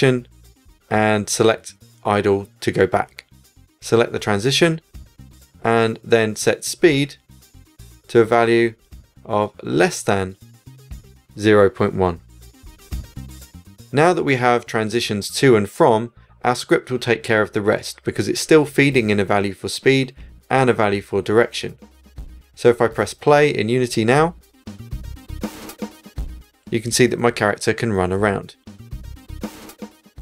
and select idle to go back. Select the transition and then set speed to a value of less than 0.1. Now that we have transitions to and from, our script will take care of the rest because it's still feeding in a value for speed and a value for direction. So if I press play in Unity now, you can see that my character can run around.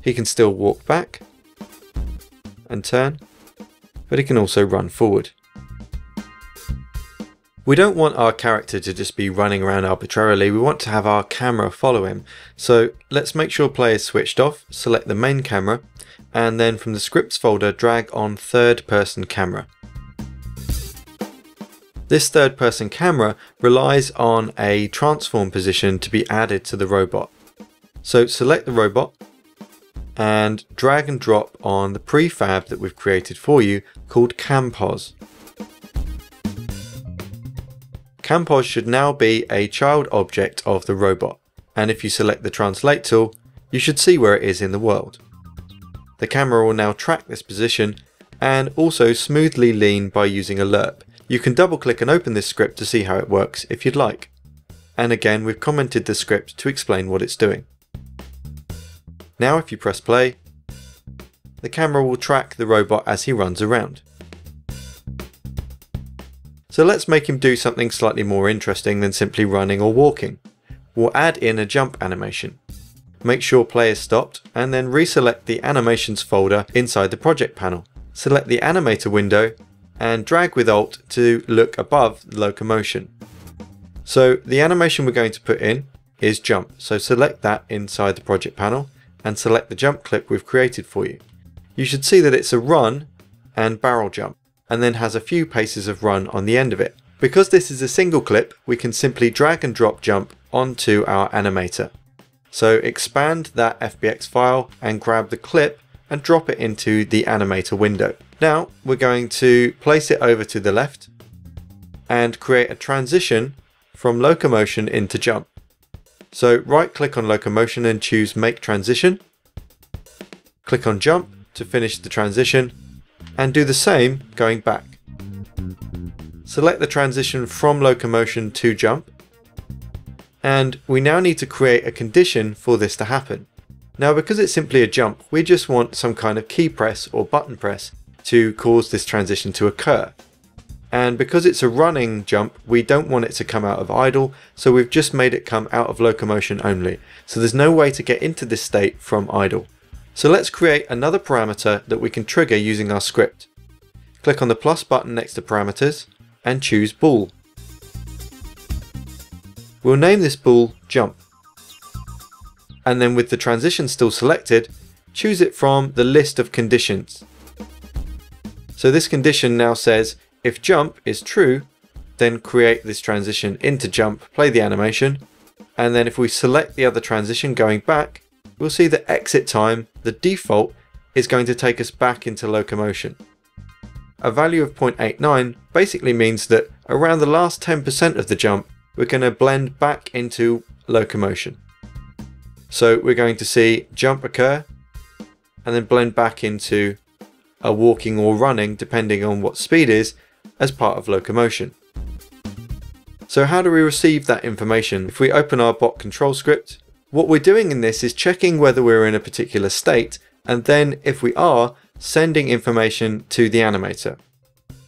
He can still walk back and turn, but he can also run forward. We don't want our character to just be running around arbitrarily, we want to have our camera follow him. So let's make sure play is switched off, select the main camera, and then from the scripts folder drag on third person camera. This third person camera relies on a transform position to be added to the robot. So select the robot and drag and drop on the prefab that we've created for you called CamPos. CamPos should now be a child object of the robot, and if you select the translate tool, you should see where it is in the world. The camera will now track this position and also smoothly lean by using a lerp. You can double click and open this script to see how it works if you'd like. And again, we've commented the script to explain what it's doing. Now if you press play, the camera will track the robot as he runs around. So let's make him do something slightly more interesting than simply running or walking. We'll add in a jump animation. Make sure play is stopped and then reselect the animations folder inside the project panel. Select the animator window and drag with Alt to look above locomotion. So the animation we're going to put in is jump. So select that inside the project panel and select the jump clip we've created for you. You should see that it's a run and barrel jump, and then has a few paces of run on the end of it. Because this is a single clip, we can simply drag and drop jump onto our animator. So expand that FBX file and grab the clip and drop it into the animator window. Now we're going to place it over to the left and create a transition from locomotion into jump. So right click on locomotion and choose make transition. Click on jump to finish the transition and do the same going back. Select the transition from locomotion to jump, and we now need to create a condition for this to happen. Now because it's simply a jump, we just want some kind of key press or button press to cause this transition to occur. And because it's a running jump, we don't want it to come out of idle, so we've just made it come out of locomotion only. So there's no way to get into this state from idle. So let's create another parameter that we can trigger using our script. Click on the plus button next to parameters and choose bool. We'll name this bool jump. And then with the transition still selected, choose it from the list of conditions. So this condition now says if jump is true, then create this transition into jump, play the animation, and then if we select the other transition going back, we'll see that exit time, the default, is going to take us back into locomotion. A value of 0.89 basically means that around the last 10% of the jump, we're going to blend back into locomotion. So we're going to see jump occur and then blend back into a walking or running depending on what speed is as part of locomotion. So how do we receive that information? If we open our bot control script, what we're doing in this is checking whether we're in a particular state, and then if we are, sending information to the animator.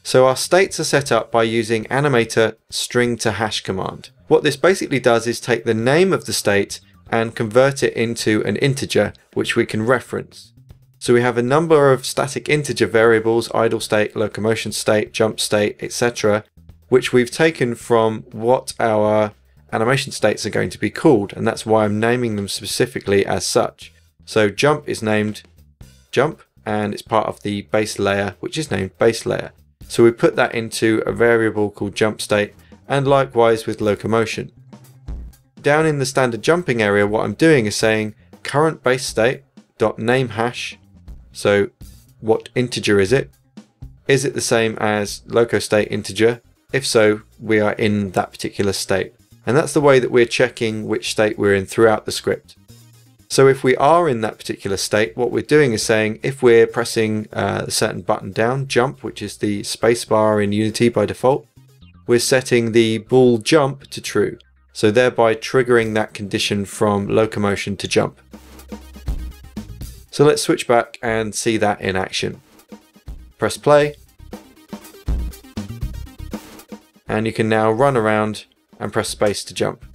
So our states are set up by using animator string to hash command. What this basically does is take the name of the state and convert it into an integer which we can reference. So we have a number of static integer variables, idle state, locomotion state, jump state, etc., which we've taken from what our animation states are going to be called, and that's why I'm naming them specifically as such. So jump is named jump, and it's part of the base layer, which is named base layer. So we put that into a variable called jump state, and likewise with locomotion. Down in the standard jumping area, what I'm doing is saying current base state dot name hash. So what integer is it? Is it the same as loco state integer? If so, we are in that particular state. And that's the way that we're checking which state we're in throughout the script. So if we are in that particular state, what we're doing is saying if we're pressing a certain button down, jump, which is the spacebar in Unity by default, we're setting the ball jump to true. So thereby triggering that condition from locomotion to jump. So let's switch back and see that in action. Press play. And you can now run around and press space to jump.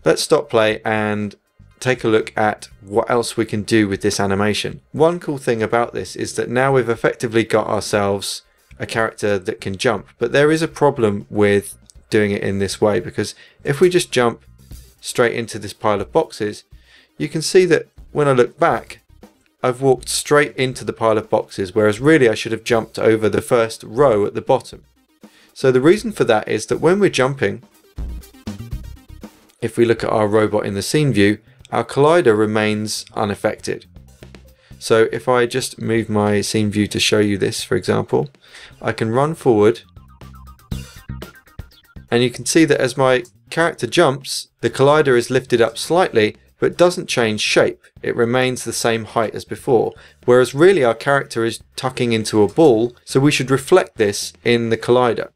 Let's stop play and take a look at what else we can do with this animation. One cool thing about this is that now we've effectively got ourselves a character that can jump, but there is a problem with doing it in this way, because if we just jump straight into this pile of boxes, you can see that when I look back, I've walked straight into the pile of boxes, whereas really I should have jumped over the first row at the bottom. So the reason for that is that when we're jumping, if we look at our robot in the scene view, our collider remains unaffected. So if I just move my scene view to show you this, for example, I can run forward and you can see that as my character jumps, the collider is lifted up slightly but doesn't change shape. It remains the same height as before, whereas really our character is tucking into a ball, so we should reflect this in the collider.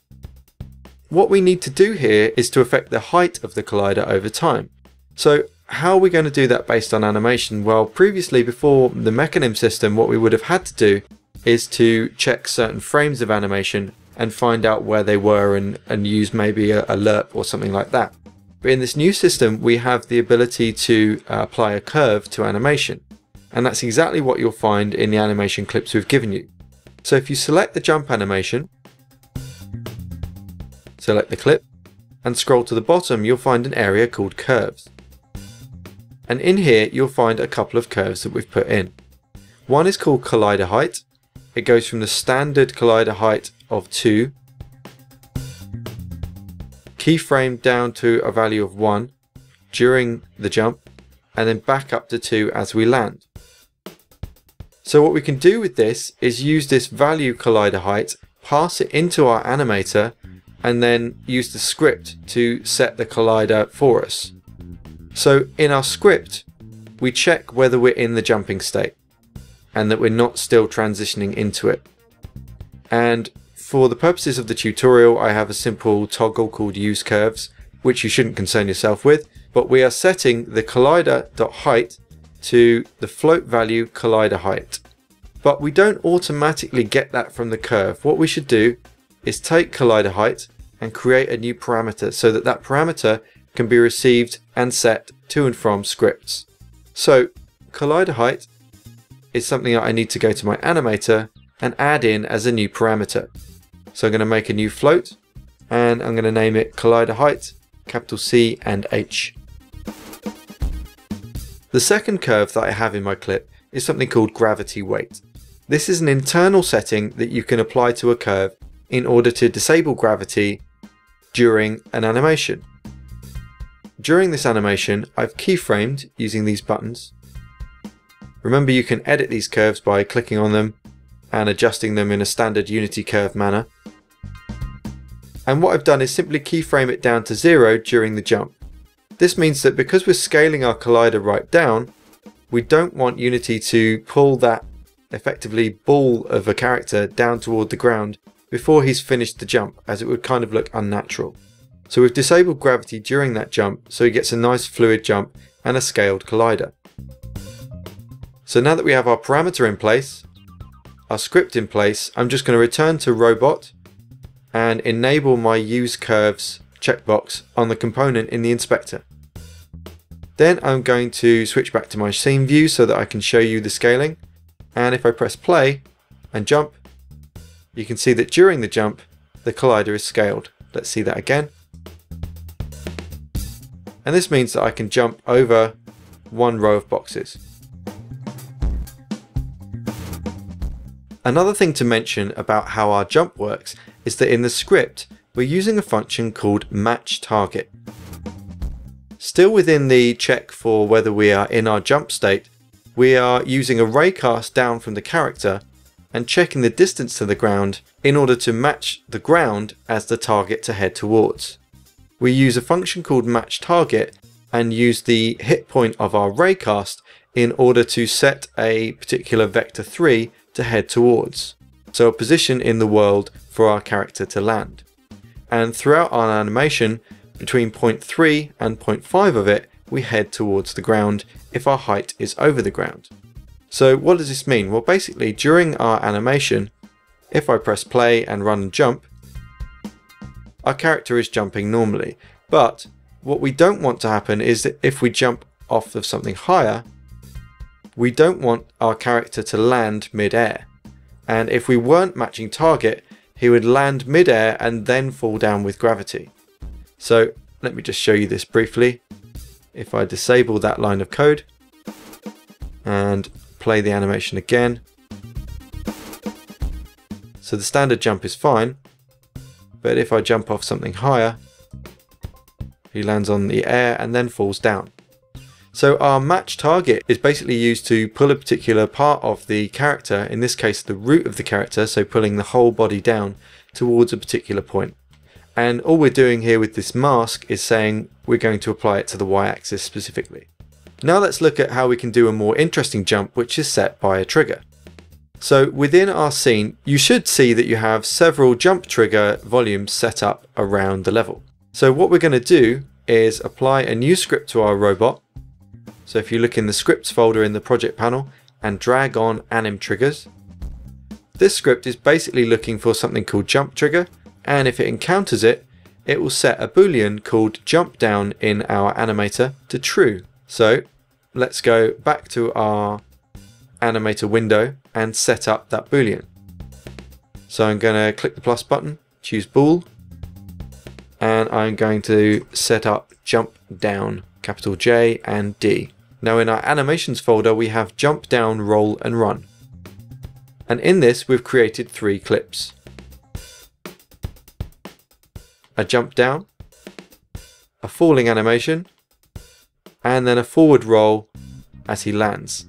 What we need to do here is to affect the height of the collider over time. So how are we going to do that based on animation? Well, previously, before the Mecanim system, what we would have had to do is to check certain frames of animation and find out where they were and use maybe a lerp or something like that. But in this new system, we have the ability to apply a curve to animation. And that's exactly what you'll find in the animation clips we've given you. So if you select the jump animation, select the clip, and scroll to the bottom, you'll find an area called curves. And in here, you'll find a couple of curves that we've put in. One is called collider height. It goes from the standard collider height of 2, keyframe down to a value of 1 during the jump, and then back up to 2 as we land. So what we can do with this is use this value collider height, pass it into our animator, and then use the script to set the collider for us. So in our script, we check whether we're in the jumping state and that we're not still transitioning into it. And for the purposes of the tutorial, I have a simple toggle called use curves, which you shouldn't concern yourself with, but we are setting the collider.height to the float value collider height. But we don't automatically get that from the curve. What we should do is take collider height and create a new parameter so that that parameter can be received and set to and from scripts. So collider height is something that I need to go to my animator and add in as a new parameter. So I'm going to make a new float and I'm going to name it collider height, capital C and H. The second curve that I have in my clip is something called gravity weight. This is an internal setting that you can apply to a curve in order to disable gravity during an animation. During this animation, I've keyframed using these buttons. Remember, you can edit these curves by clicking on them and adjusting them in a standard Unity curve manner. And what I've done is simply keyframe it down to 0 during the jump. This means that because we're scaling our collider right down, we don't want Unity to pull that effectively ball of a character down toward the ground before he's finished the jump, as it would kind of look unnatural. So we've disabled gravity during that jump so he gets a nice fluid jump and a scaled collider. So now that we have our parameter in place, our script in place, I'm just going to return to robot and enable my use curves checkbox on the component in the inspector. Then I'm going to switch back to my scene view so that I can show you the scaling. And if I press play and jump, you can see that during the jump, the collider is scaled. Let's see that again. And this means that I can jump over one row of boxes. Another thing to mention about how our jump works is that in the script, we're using a function called match target. Still within the check for whether we are in our jump state, we are using a raycast down from the character and checking the distance to the ground in order to match the ground as the target to head towards. We use a function called match target and use the hit point of our raycast in order to set a particular vector 3 to head towards. So a position in the world for our character to land. And throughout our animation, between point 3 and point 5 of it, we head towards the ground if our height is over the ground. So what does this mean? Well, basically during our animation, if I press play and run and jump, our character is jumping normally. But what we don't want to happen is that if we jump off of something higher, we don't want our character to land mid-air. And if we weren't matching target, he would land mid-air and then fall down with gravity. So let me just show you this briefly. If I disable that line of code and play the animation again. So the standard jump is fine, but if I jump off something higher, he lands on the air and then falls down. So our match target is basically used to pull a particular part of the character, in this case the root of the character, so pulling the whole body down towards a particular point. And all we're doing here with this mask is saying we're going to apply it to the y-axis specifically. Now let's look at how we can do a more interesting jump, which is set by a trigger. So within our scene, you should see that you have several jump trigger volumes set up around the level. So what we're going to do is apply a new script to our robot. So if you look in the scripts folder in the project panel and drag on anim triggers, this script is basically looking for something called jump trigger, and if it encounters it, it will set a boolean called jump down in our animator to true. So let's go back to our animator window and set up that boolean. So I'm going to click the plus button, choose bool, and I'm going to set up jump down, capital J and D. Now in our animations folder we have jump down, roll and run. And in this we've created 3 clips. A jump down, a falling animation, and then a forward roll as he lands.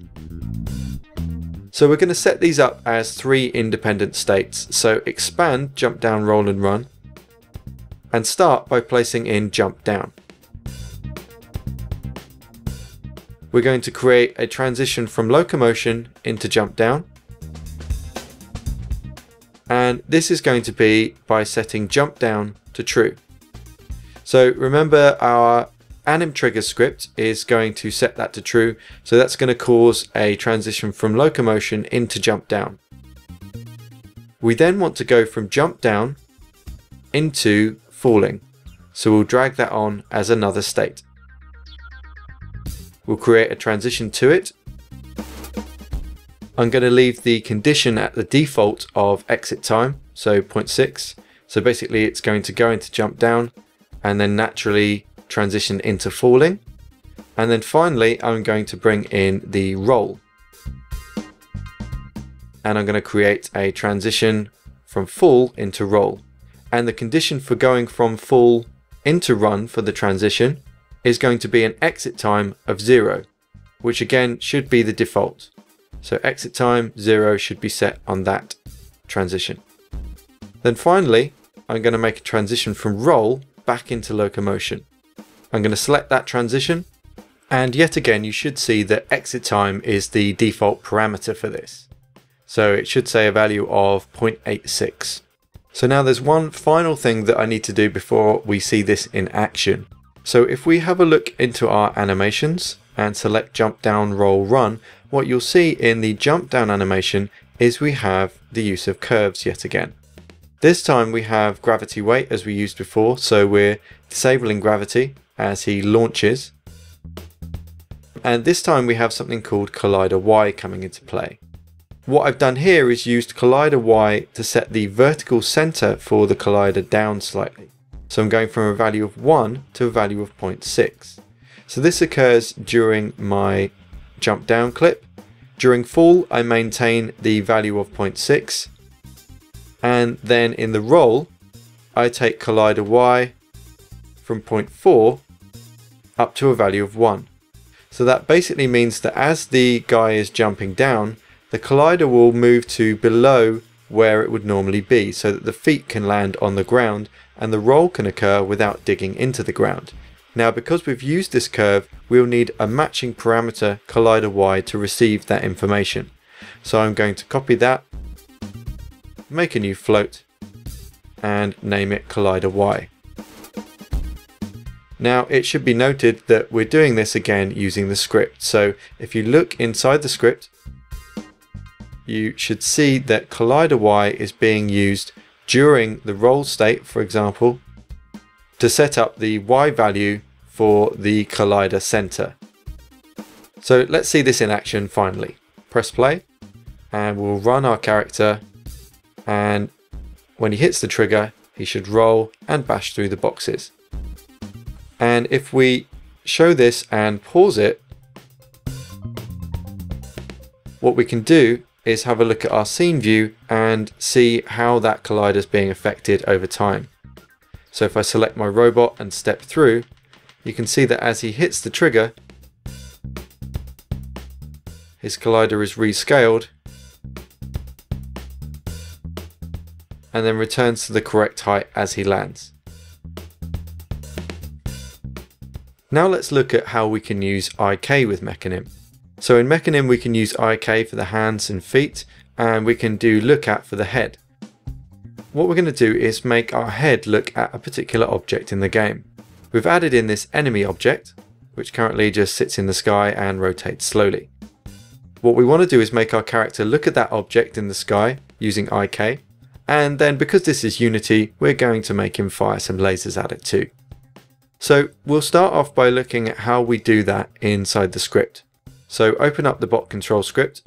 So we're going to set these up as 3 independent states. So expand jump down, roll and run, and start by placing in jump down. We're going to create a transition from locomotion into jump down. And this is going to be by setting jump down to true. So remember our anim trigger script is going to set that to true. So that's going to cause a transition from locomotion into jump down. We then want to go from jump down into falling. So we'll drag that on as another state. We'll create a transition to it. I'm going to leave the condition at the default of exit time, so 0.6. So basically it's going to go into jump down and then naturally transition into falling. And then finally I'm going to bring in the roll. And I'm going to create a transition from fall into roll. And the condition for going from fall into run for the transition is going to be an exit time of 0, which again should be the default. So exit time 0 should be set on that transition. Then finally, I'm going to make a transition from roll back into locomotion. I'm going to select that transition, and yet again you should see that exit time is the default parameter for this. So it should say a value of 0.86. So now there's one final thing that I need to do before we see this in action. So if we have a look into our animations and select jump down, roll, run, what you'll see in the jump down animation is we have the use of curves yet again. This time we have gravity weight as we used before, so we're disabling gravity as he launches. And this time we have something called collider Y coming into play. What I've done here is used collider Y to set the vertical center for the collider down slightly. So I'm going from a value of 1 to a value of 0.6. So this occurs during my jump down clip. During fall, I maintain the value of 0.6. And then in the roll, I take collider Y from 0.4 up to a value of 1. So that basically means that as the guy is jumping down, the collider will move to below where it would normally be so that the feet can land on the ground and the roll can occur without digging into the ground, Now because we've used this curve, we'll need a matching parameter collider Y to receive that information. So I'm going to copy that, make a new float, and name it collider Y. Now it should be noted that we're doing this again using the script. So if you look inside the script, you should see that collider Y is being used during the roll state, for example, to set up the Y value for the collider center. So let's see this in action finally. Press play and we'll run our character, and when he hits the trigger, he should roll and bash through the boxes. And if we show this and pause it, what we can do is have a look at our scene view and see how that collider is being affected over time. So if I select my robot and step through, you can see that as he hits the trigger, his collider is rescaled and then returns to the correct height as he lands. Now let's look at how we can use IK with Mecanim. So in Mecanim we can use IK for the hands and feet, and we can do look at for the head. What we're going to do is make our head look at a particular object in the game. We've added in this enemy object, which currently just sits in the sky and rotates slowly. What we want to do is make our character look at that object in the sky using IK, and then because this is Unity, we're going to make him fire some lasers at it too. So we'll start off by looking at how we do that inside the script. So open up the bot control script,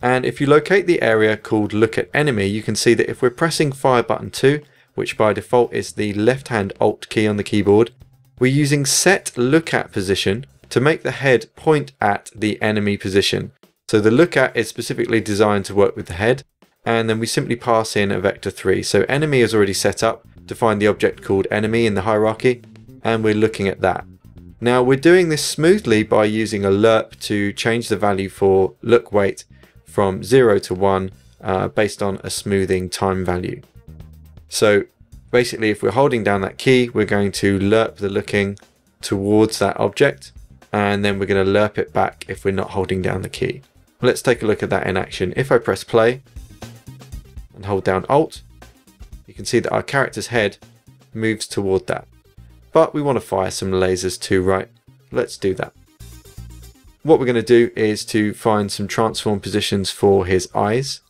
and if you locate the area called look at enemy, you can see that if we're pressing fire button 2, which by default is the left hand alt key on the keyboard, we're using set look at position to make the head point at the enemy position. So the look at is specifically designed to work with the head, and then we simply pass in a vector 3. So enemy is already set up to find the object called enemy in the hierarchy, and we're looking at that. Now we're doing this smoothly by using a lerp to change the value for look weight from 0 to 1 based on a smoothing time value. So basically if we're holding down that key, we're going to lerp the looking towards that object, and then we're going to lerp it back if we're not holding down the key. Let's take a look at that in action. If I press play and hold down Alt, you can see that our character's head moves toward that. But we want to fire some lasers too, right? Let's do that. What we're going to do is to find some transform positions for his eyes.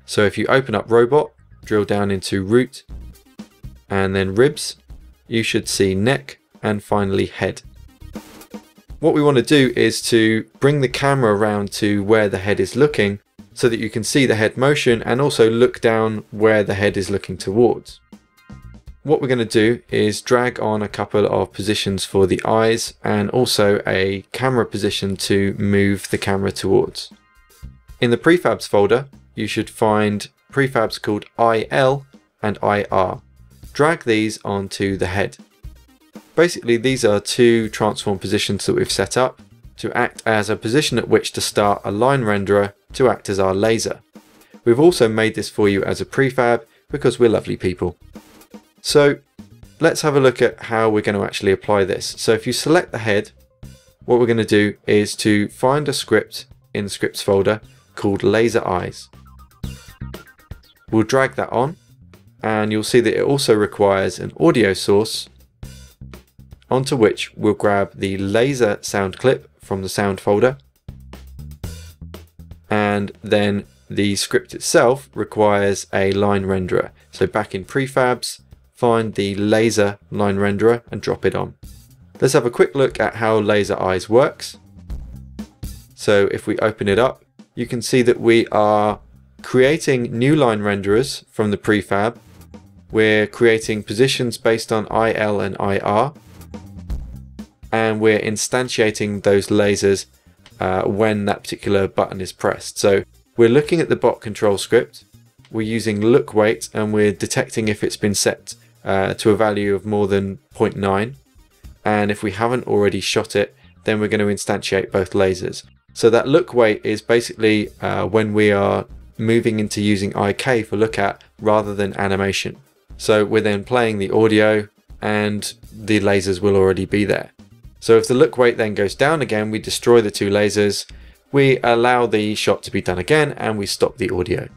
So if you open up robot, drill down into root, and then ribs, you should see neck, and finally head. What we want to do is to bring the camera around to where the head is looking so that you can see the head motion and also look down where the head is looking towards. What we're going to do is drag on a couple of positions for the eyes and also a camera position to move the camera towards. In the prefabs folder, you should find prefabs called IL and IR. Drag these onto the head. Basically, these are two transform positions that we've set up to act as a position at which to start a line renderer to act as our laser. We've also made this for you as a prefab because we're lovely people. So let's have a look at how we're going to actually apply this. So if you select the head, what we're going to do is to find a script in the scripts folder called laser eyes. We'll drag that on, and you'll see that it also requires an audio source onto which we'll grab the laser sound clip from the sound folder, and then the script itself requires a line renderer. So back in prefabs, find the laser line renderer and drop it on. Let's have a quick look at how laser eyes works. So if we open it up, you can see that we are creating new line renderers from the prefab. We're creating positions based on IL and IR, and we're instantiating those lasers when that particular button is pressed. So we're looking at the bot control script, we're using look weight, and we're detecting if it's been set to a value of more than 0.9, and if we haven't already shot it, then we're going to instantiate both lasers. So that look weight is basically when we are moving into using IK for look at rather than animation. So we're then playing the audio and the lasers will already be there. So if the look weight then goes down again, we destroy the 2 lasers, we allow the shot to be done again, and we stop the audio.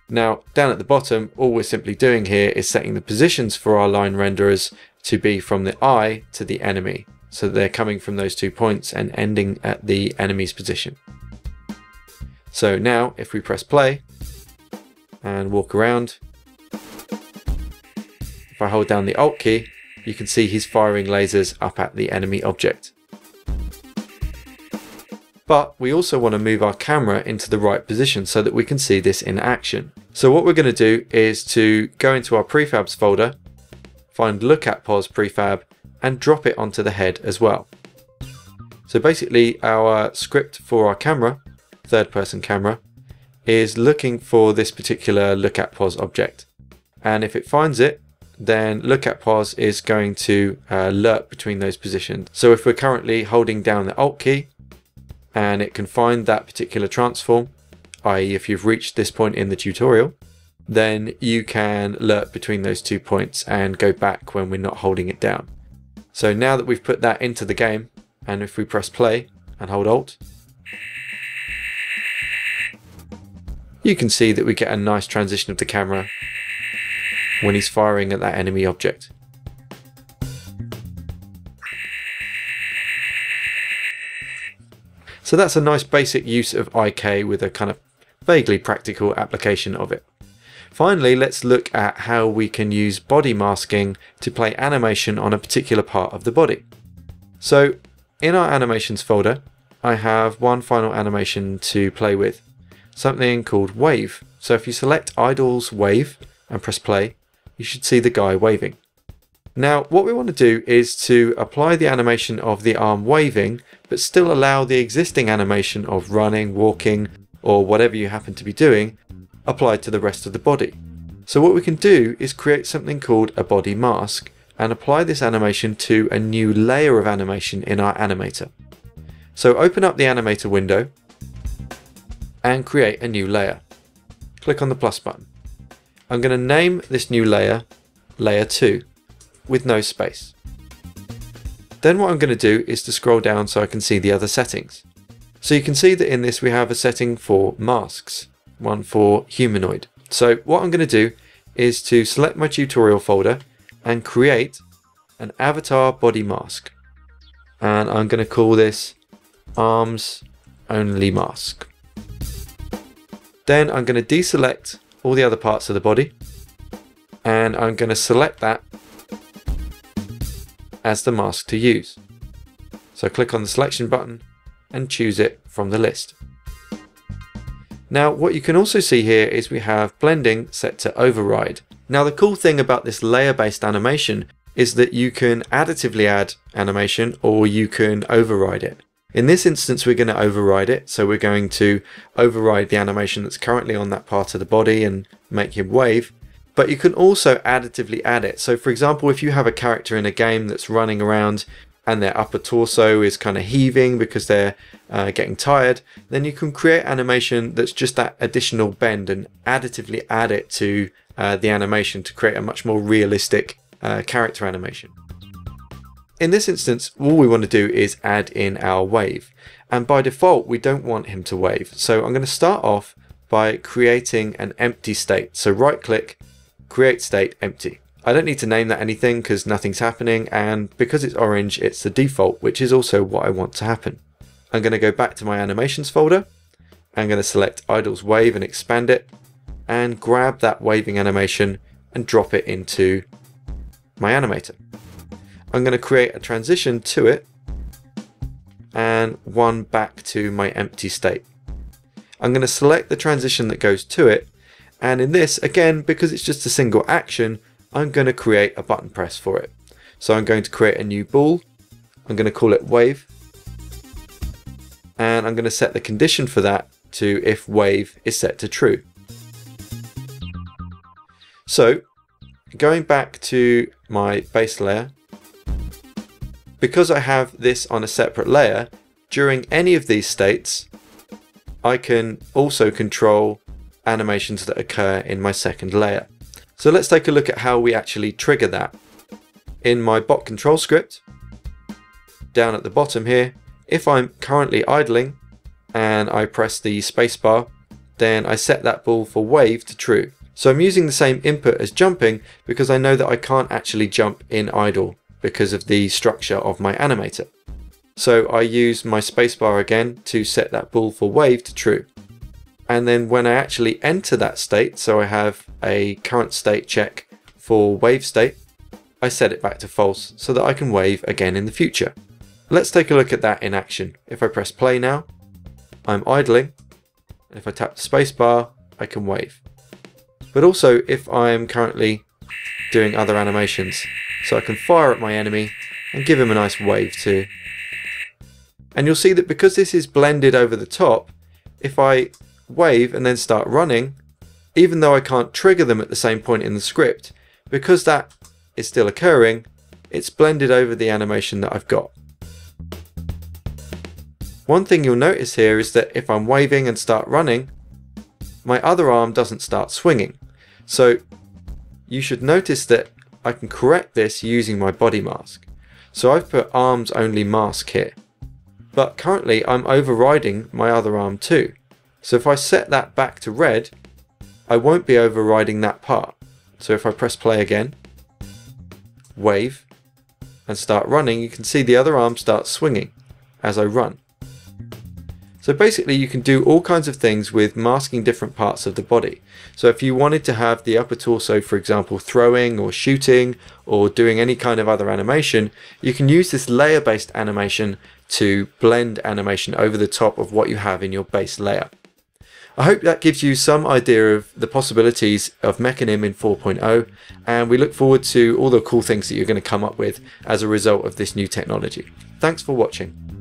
Now down at the bottom, all we're simply doing here is setting the positions for our line renderers to be from the eye to the enemy. So they're coming from those 2 points and ending at the enemy's position. So now if we press play and walk around, if I hold down the Alt key, you can see he's firing lasers up at the enemy object. But we also want to move our camera into the right position so that we can see this in action. So what we're going to do is to go into our prefabs folder, find look at pos prefab, and drop it onto the head as well. So basically our script for our camera, third person camera, is looking for this particular look at pos object. And if it finds it, then look at pos is going to alert between those positions. So if we're currently holding down the Alt key and it can find that particular transform, i.e. if you've reached this point in the tutorial, then you can alert between those 2 points and go back when we're not holding it down. So now that we've put that into the game, and if we press play and hold Alt, you can see that we get a nice transition of the camera when he's firing at that enemy object. So that's a nice basic use of IK with a kind of vaguely practical application of it. Finally, let's look at how we can use body masking to play animation on a particular part of the body. So in our animations folder, I have one final animation to play with, something called wave. So if you select idles wave and press play, you should see the guy waving. Now what we want to do is to apply the animation of the arm waving, but still allow the existing animation of running, walking, or whatever you happen to be doing applied to the rest of the body. So what we can do is create something called a body mask and apply this animation to a new layer of animation in our animator. So open up the animator window and create a new layer. Click on the plus button. I'm going to name this new layer Layer 2 with no space. Then what I'm going to do is to scroll down so I can see the other settings. So you can see that in this we have a setting for masks, one for humanoid. So what I'm going to do is to select my tutorial folder and create an avatar body mask. And I'm going to call this arms only mask. Then I'm going to deselect all the other parts of the body and I'm going to select that as the mask to use. So click on the selection button and choose it from the list. Now what you can also see here is we have blending set to override. Now the cool thing about this layer based animation is that you can additively add animation or you can override it. In this instance we're going to override it, so we're going to override the animation that's currently on that part of the body and make him wave. But you can also additively add it. So for example, if you have a character in a game that's running around and their upper torso is kind of heaving because they're getting tired, then you can create animation that's just that additional bend and additively add it to the animation to create a much more realistic character animation. In this instance, all we want to do is add in our wave. And by default, we don't want him to wave. So I'm going to start off by creating an empty state. So right click, create state empty. I don't need to name that anything because nothing's happening, and because it's orange it's the default, which is also what I want to happen. I'm going to go back to my animations folder. I'm going to select idles wave and expand it and grab that waving animation and drop it into my animator. I'm going to create a transition to it and one back to my empty state. I'm going to select the transition that goes to it, and in this, again, because it's just a single action, I'm going to create a button press for it. So I'm going to create a new bool. I'm going to call it wave. And I'm going to set the condition for that to if wave is set to true. So going back to my base layer, because I have this on a separate layer, during any of these states, I can also control animations that occur in my second layer. So let's take a look at how we actually trigger that. in my bot control script, down at the bottom here, if I'm currently idling and I press the spacebar, then I set that ball for wave to true. So I'm using the same input as jumping because I know that I can't actually jump in idle because of the structure of my animator. So I use my spacebar again to set that ball for wave to true. And then when I actually enter that state, so I have a current state check for wave state, I set it back to false so that I can wave again in the future. Let's take a look at that in action. If I press play now, I'm idling, and if I tap the spacebar, I can wave. But also if I'm currently doing other animations, so I can fire at my enemy and give him a nice wave too. And you'll see that because this is blended over the top, if I wave and then start running, even though I can't trigger them at the same point in the script, because that is still occurring, it's blended over the animation that I've got. One thing you'll notice here is that if I'm waving and start running, my other arm doesn't start swinging. So you should notice that I can correct this using my body mask. So I've put arms only mask here. But currently I'm overriding my other arm too. So if I set that back to red, I won't be overriding that part. So if I press play again, wave, and start running, you can see the other arm starts swinging as I run. So basically you can do all kinds of things with masking different parts of the body. So if you wanted to have the upper torso, for example, throwing or shooting or doing any kind of other animation, you can use this layer-based animation to blend animation over the top of what you have in your base layer. I hope that gives you some idea of the possibilities of Mecanim in 4.0, and we look forward to all the cool things that you're going to come up with as a result of this new technology. Thanks for watching.